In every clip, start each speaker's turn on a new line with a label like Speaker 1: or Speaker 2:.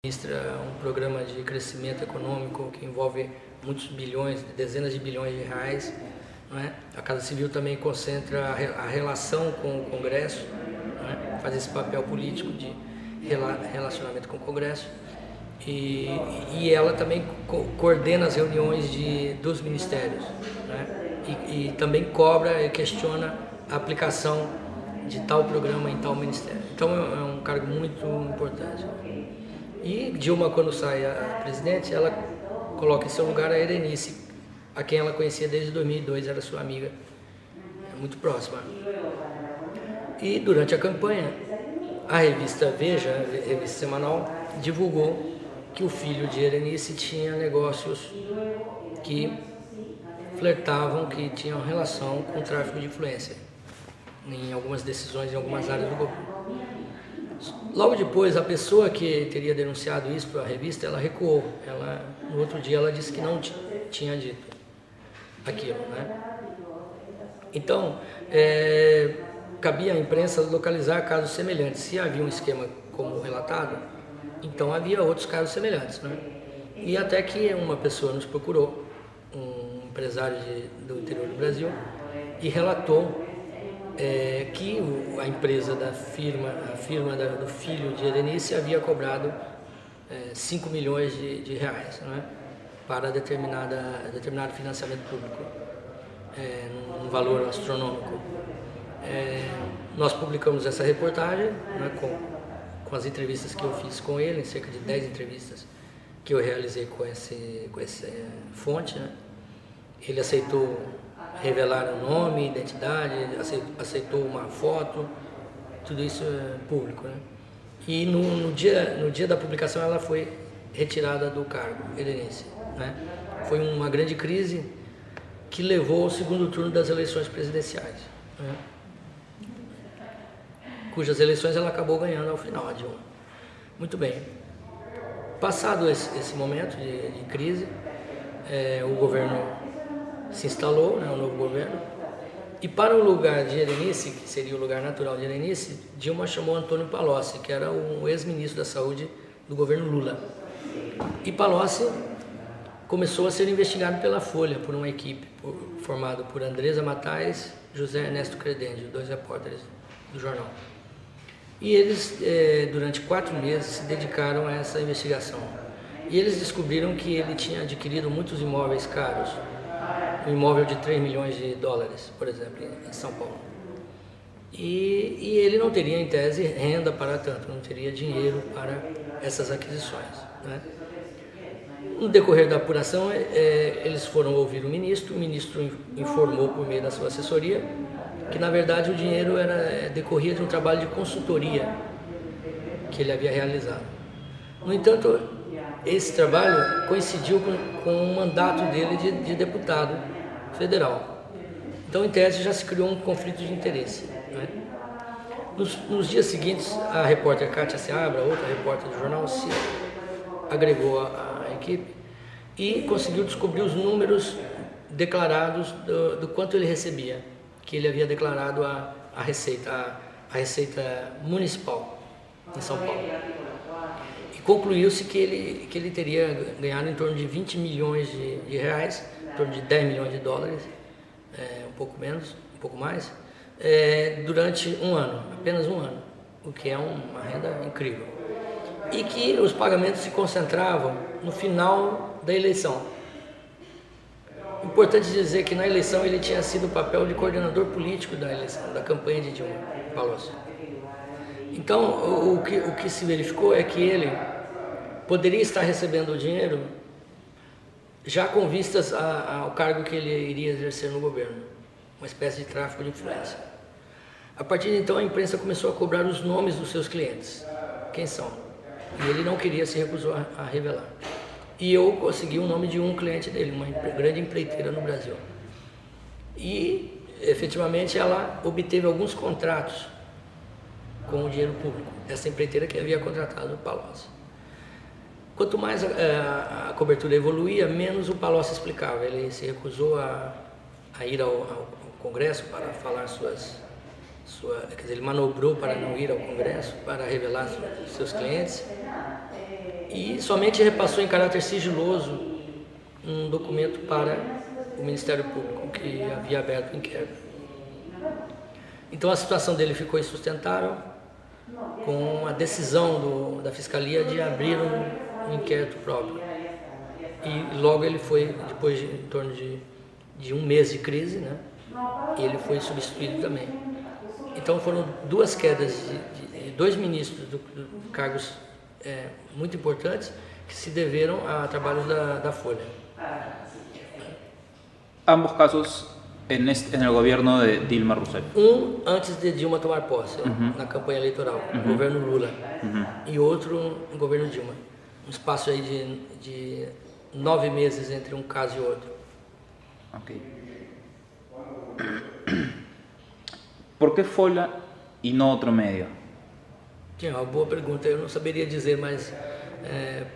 Speaker 1: Administra um programa de crescimento econômico que envolve muitos bilhões, dezenas de bilhões de reais. Não é? A Casa Civil também concentra a relação com o Congresso, não é? Faz esse papel político de relacionamento com o Congresso. E ela também coordena as reuniões dos ministérios, né? E também cobra e questiona a aplicação de tal programa em tal ministério. Então é um cargo muito importante. E Dilma, quando sai a presidente, ela coloca em seu lugar a Erenice, a quem ela conhecia desde 2002, era sua amiga, muito próxima. E durante a campanha, a revista Veja, a revista semanal, divulgou que o filho de Erenice tinha negócios que flertavam, que tinham relação com o tráfico de influência em algumas decisões, em algumas áreas do governo. Logo depois, a pessoa que teria denunciado isso para a revista, ela recuou. No outro dia, ela disse que não tinha dito aquilo, né? Então, cabia à imprensa localizar casos semelhantes. Se havia um esquema como relatado, então havia outros casos semelhantes, né? E até que uma pessoa nos procurou, um empresário do interior do Brasil, e relatou que a empresa a firma do filho de Erenice havia cobrado 5 milhões de reais, né, para determinado financiamento público, num valor astronômico. Nós publicamos essa reportagem, né, com as entrevistas que eu fiz com ele, cerca de 10 entrevistas que eu realizei com essa fonte, né. Ele aceitou revelar o nome, identidade, aceitou uma foto, tudo isso é público, né? E no dia da publicação ela foi retirada do cargo, Erenice, né? Foi uma grande crise que levou ao segundo turno das eleições presidenciais, né? Cujas eleições ela acabou ganhando ao final, a Dilma. Muito bem. Passado esse momento de crise, o governo se instalou, né, o novo governo, e para o lugar de Erenice, que seria o lugar natural de Erenice, Dilma chamou Antônio Palocci, que era o ex-ministro da Saúde do governo Lula. E Palocci começou a ser investigado pela Folha, por uma equipe formada por Andresa Matais e José Ernesto Credendio, 2 repórteres do jornal. E eles, durante 4 meses, se dedicaram a essa investigação. E eles descobriram que ele tinha adquirido muitos imóveis caros, um imóvel de 3 milhões de dólares, por exemplo, em São Paulo. E ele não teria, em tese, renda para tanto, não teria dinheiro para essas aquisições, né? No decorrer da apuração, eles foram ouvir o ministro informou por meio da sua assessoria que, na verdade, o dinheiro decorria de um trabalho de consultoria que ele havia realizado. No entanto, esse trabalho coincidiu com o mandato dele de deputado federal. Então, em tese, já se criou um conflito de interesse, né? Nos dias seguintes, a repórter Kátia Seabra, outra repórter do jornal, se agregou à equipe e conseguiu descobrir os números declarados do quanto ele recebia, que ele havia declarado a Receita Municipal em São Paulo. Concluiu-se que ele teria ganhado em torno de 20 milhões de reais, em torno de 10 milhões de dólares, um pouco menos, um pouco mais, durante um ano, apenas um ano, o que é uma renda incrível. E que os pagamentos se concentravam no final da eleição. Importante dizer que na eleição ele tinha sido o papel de coordenador político da eleição, da campanha de Dilma Palocci. Então, o que se verificou é que ele poderia estar recebendo o dinheiro já com vistas ao cargo que ele iria exercer no governo, uma espécie de tráfico de influência. A partir de então, a imprensa começou a cobrar os nomes dos seus clientes, quem são, e ele não queria, se recusou a revelar. E eu consegui o nome de um cliente dele, uma grande empreiteira no Brasil. E, efetivamente, ela obteve alguns contratos com o dinheiro público, essa empreiteira que havia contratado o Palocci. Quanto mais a cobertura evoluía, menos o Palocci explicava. Ele se recusou a ir ao Congresso para falar quer dizer, ele manobrou para não ir ao Congresso, para revelar seus clientes. e somente repassou em caráter sigiloso um documento para o Ministério Público que havia aberto o inquérito. Então a situação dele ficou insustentável, com a decisão da Fiscalia de abrir um inquérito próprio. E logo ele foi, depois em torno de um mês de crise, né, ele foi substituído também. Então foram duas quedas de dois ministros de cargos muito importantes que se deveram a trabalhos da Folha.
Speaker 2: Ambos casos en el gobierno de Dilma Rousseff.
Speaker 1: Um antes de Dilma tomar posse, na campanha eleitoral, no governo Lula, e outro no governo Dilma. Um espaço aí de 9 meses entre um caso e outro.
Speaker 2: Okay. ¿Por qué Folha y no otro medio?
Speaker 1: É uma boa pergunta, eu não saberia dizer, mas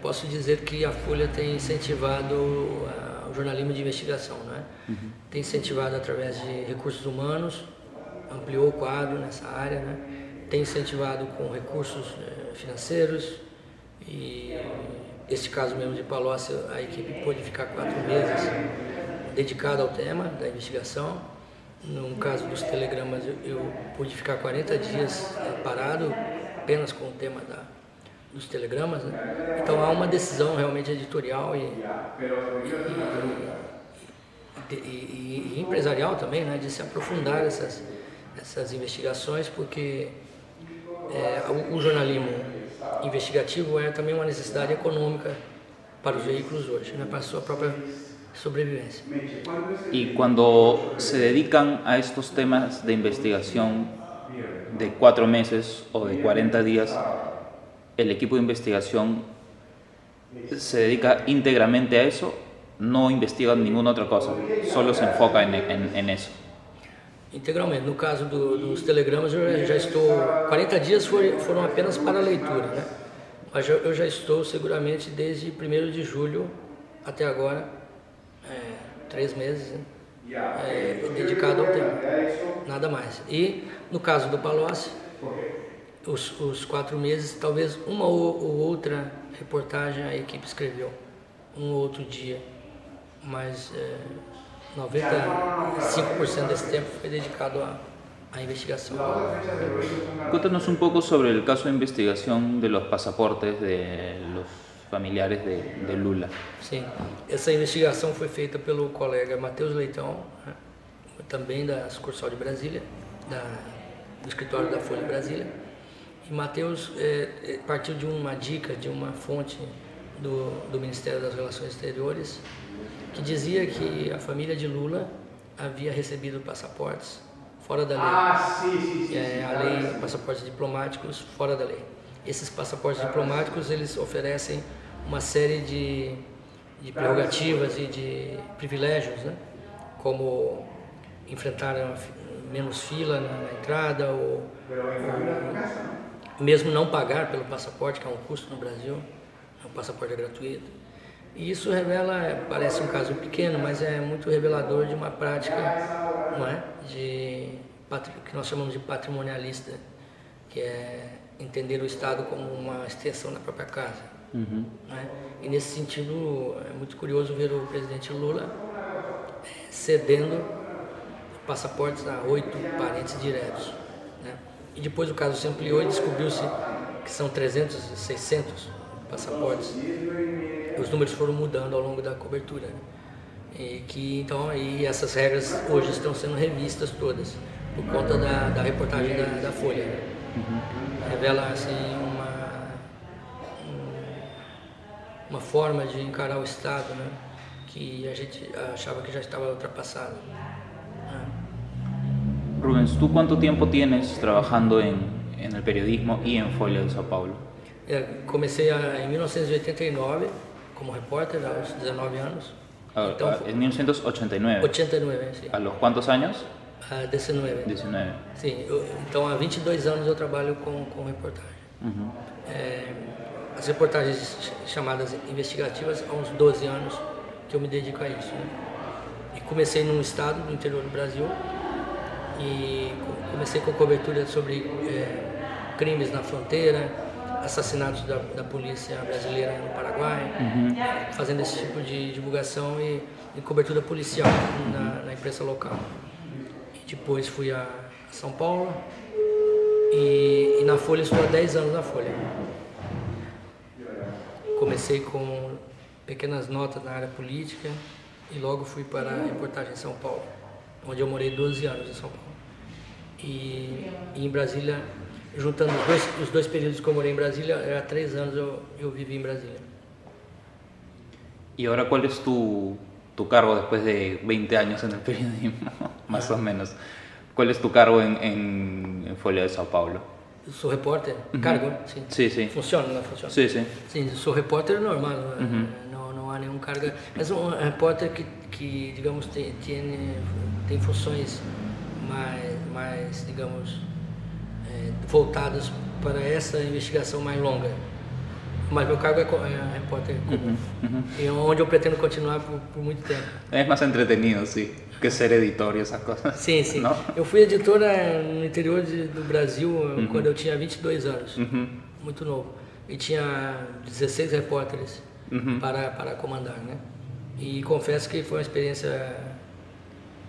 Speaker 1: posso dizer que a Folha tem incentivado o jornalismo de investigação, né? Tem incentivado através de recursos humanos, ampliou o quadro nessa área, né? Tem incentivado com recursos financeiros, e este caso mesmo de Palocci, a equipe pôde ficar 4 meses dedicada ao tema da investigação. No caso dos telegramas, eu pude ficar 40 dias parado apenas com o tema dos telegramas, né? Então há uma decisão realmente editorial e empresarial também, né, de se aprofundar essas investigações, porque o jornalismo investigativo é também uma necessidade econômica para os veículos hoje, né, para a sua própria sobrevivência.
Speaker 2: Y cuando se dedican a estos temas de investigación de 4 meses o de 40 días, el equipo de investigación se dedica íntegramente a eso, no investiga ninguna otra cosa, solo se enfoca en eso.
Speaker 1: Integralmente. No caso dos telegramas, eu já estou... 40 dias foram apenas para a leitura, né? Mas eu já estou seguramente desde 1º de julho até agora, 3 meses, né? Dedicado ao tema, nada mais. E no caso do Palocci, os 4 meses, talvez uma ou outra reportagem a equipe escreveu, um ou outro dia, mas 95% desse tempo foi dedicado à investigação.
Speaker 2: Cuéntanos un poco sobre el caso de investigación de los pasaportes de los familiares de Lula.
Speaker 1: Sim, essa investigação foi feita pelo colega Matheus Leitão, né, também da sucursal de Brasília, do escritório da Folha de Brasília. E Matheus partiu de uma dica, de uma fonte do Ministério das Relações Exteriores, que dizia que a família de Lula havia recebido passaportes fora da lei. A lei, passaportes diplomáticos fora da lei. Esses passaportes diplomáticos, eles oferecem uma série de prerrogativas e de privilégios, né? Como enfrentar menos fila na entrada, ou mesmo não pagar pelo passaporte, que é um custo no Brasil, o passaporte é gratuito. E isso revela, parece um caso pequeno, mas é muito revelador de uma prática, não é? Que nós chamamos de patrimonialista, que é entender o Estado como uma extensão da própria casa. Não é? E nesse sentido, é muito curioso ver o presidente Lula cedendo passaportes a 8 parentes diretos, né? E depois o caso se ampliou e descobriu-se que são 300, 600 passaportes. Os números foram mudando ao longo da cobertura, né? Então essas regras hoje estão sendo revistas todas por conta da reportagem da Folha, né? Revela assim uma forma de encarar o Estado, né, que a gente achava que já estava ultrapassado.
Speaker 2: Rubens, ¿tú cuánto tiempo tienes trabajando en el periodismo y en Folha de São Paulo?
Speaker 1: Comecei em 1989 como repórter, aos 19 anos.
Speaker 2: Então, en 1989.
Speaker 1: 89, sim.
Speaker 2: ¿A los cuántos años?
Speaker 1: 19.
Speaker 2: 19.
Speaker 1: Sim, então há 22 anos eu trabalho com reportagem. As reportagens chamadas investigativas, há uns 12 anos que eu me dedico a isso, né? E comecei num estado do interior do Brasil e comecei com cobertura sobre crimes na fronteira, assassinatos da polícia brasileira no Paraguai, fazendo esse tipo de divulgação e cobertura policial na imprensa local. E depois fui a São Paulo e na Folha, estou há 10 anos na Folha. Comecei com pequenas notas na área política e logo fui para a reportagem em São Paulo, onde eu morei 12 anos em São Paulo. E em Brasília, juntando os dois períodos que eu morei em Brasília, há 3 anos eu vivi em Brasília.
Speaker 2: ¿Y ahora cuál es tu cargo después de 20 años en el periodismo, más o menos? ¿Cuál es tu cargo en Folha de São Paulo?
Speaker 1: Eu sou repórter, cargo, sim.
Speaker 2: Sí, sí.
Speaker 1: Funciona, não funciona?
Speaker 2: Sí, sí.
Speaker 1: Sim, sou repórter normal, não há nenhum cargo. Mas um repórter que digamos, tem funções mais digamos, voltadas para essa investigação mais longa. Mas meu cargo é repórter comum, e onde eu pretendo continuar por muito tempo.
Speaker 2: Es más entretenido, sí, que ser editor y esas cosas.
Speaker 1: Sim, sim.
Speaker 2: ¿No?
Speaker 1: Eu fui editora no interior do Brasil quando eu tinha 22 anos, muito novo. E tinha 16 repórteres para comandar, né? E confesso que foi uma experiência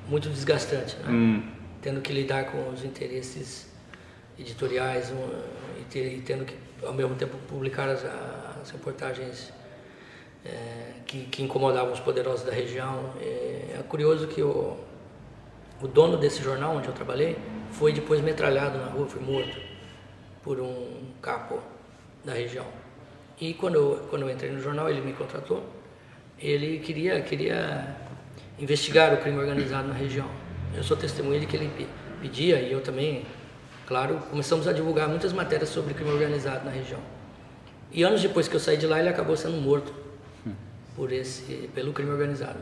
Speaker 1: muito desgastante, né? Tendo que lidar com os interesses editoriais e tendo que, ao mesmo tempo, publicar as reportagens que incomodavam os poderosos da região. É curioso que o dono desse jornal onde eu trabalhei foi depois metralhado na rua, foi morto por um capo da região. E quando eu entrei no jornal, ele me contratou, ele queria investigar o crime organizado na região. Eu sou testemunha de que ele pedia, e eu também, claro, começamos a divulgar muitas matérias sobre crime organizado na região. E anos depois que eu saí de lá, ele acabou sendo morto pelo crime organizado.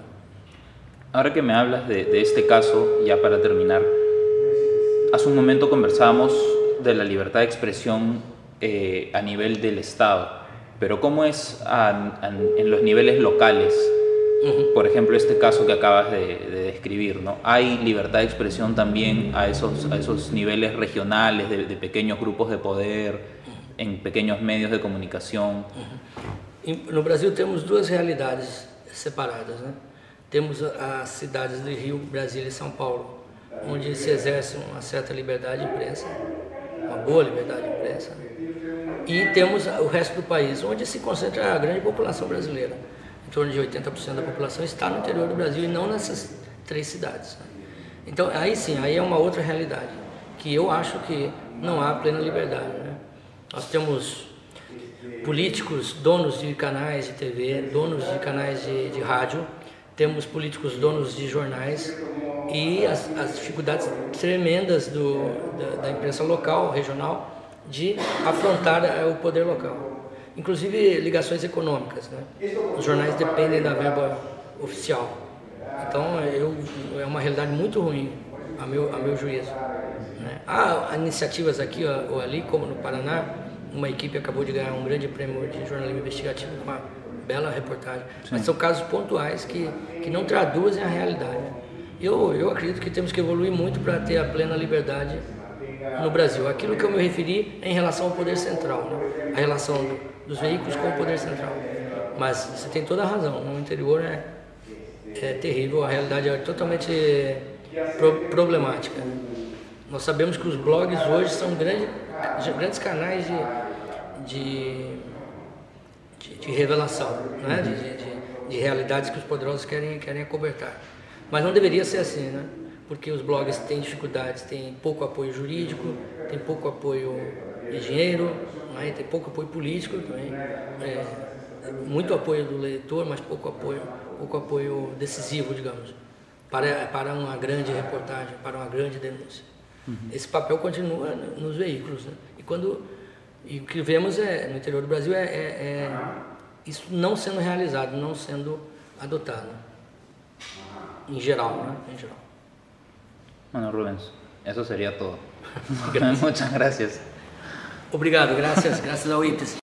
Speaker 2: Ahora que me hablas de este caso, ya para terminar, hace un momento conversábamos de la libertad de expresión a nivel del Estado, pero ¿cómo es en los niveles locales? Por ejemplo, este caso que acabas de describir, ¿no? ¿Hay libertad de expresión también a esos niveles regionales de pequeños grupos de poder, en pequeños medios de comunicação?
Speaker 1: No Brasil temos duas realidades separadas, né? Temos as cidades do Rio, Brasília e São Paulo, onde se exerce uma certa liberdade de imprensa, uma boa liberdade de imprensa, né? E temos o resto do país, onde se concentra a grande população brasileira. Em torno de 80% da população está no interior do Brasil e não nessas 3 cidades, né? Então, aí sim, aí é uma outra realidade, que eu acho que não há plena liberdade, né? Nós temos políticos, donos de canais de TV, donos de canais de rádio, temos políticos donos de jornais e as dificuldades tremendas da imprensa local, regional, de afrontar o poder local. Inclusive ligações econômicas, né? Os jornais dependem da verba oficial. Então é uma realidade muito ruim, a meu juízo, né? Há iniciativas aqui ou ali, como no Paraná, uma equipe acabou de ganhar um grande prêmio de jornalismo investigativo com uma bela reportagem. Mas são casos pontuais que não traduzem a realidade. Eu acredito que temos que evoluir muito para ter a plena liberdade no Brasil. Aquilo que eu me referi é em relação ao poder central, né? A relação dos veículos com o poder central. Mas você tem toda a razão, no interior é terrível, a realidade é totalmente problemática. Nós sabemos que os blogs hoje são grandes canais de revelação, né? de realidades que os poderosos querem acobertar. Mas não deveria ser assim, né? Porque os blogs têm dificuldades, têm pouco apoio jurídico, têm pouco apoio de dinheiro, né? Tem pouco apoio político também, muito apoio do leitor, mas pouco apoio decisivo, digamos, para uma grande reportagem, para uma grande denúncia. Esse papel continua nos veículos, né? E o que vemos no interior do Brasil isso não sendo realizado, não sendo adotado, em geral, né? Em geral.
Speaker 2: Bueno, Rubens, eso sería todo. Muchas gracias.
Speaker 1: Obrigado, graças ao IPES.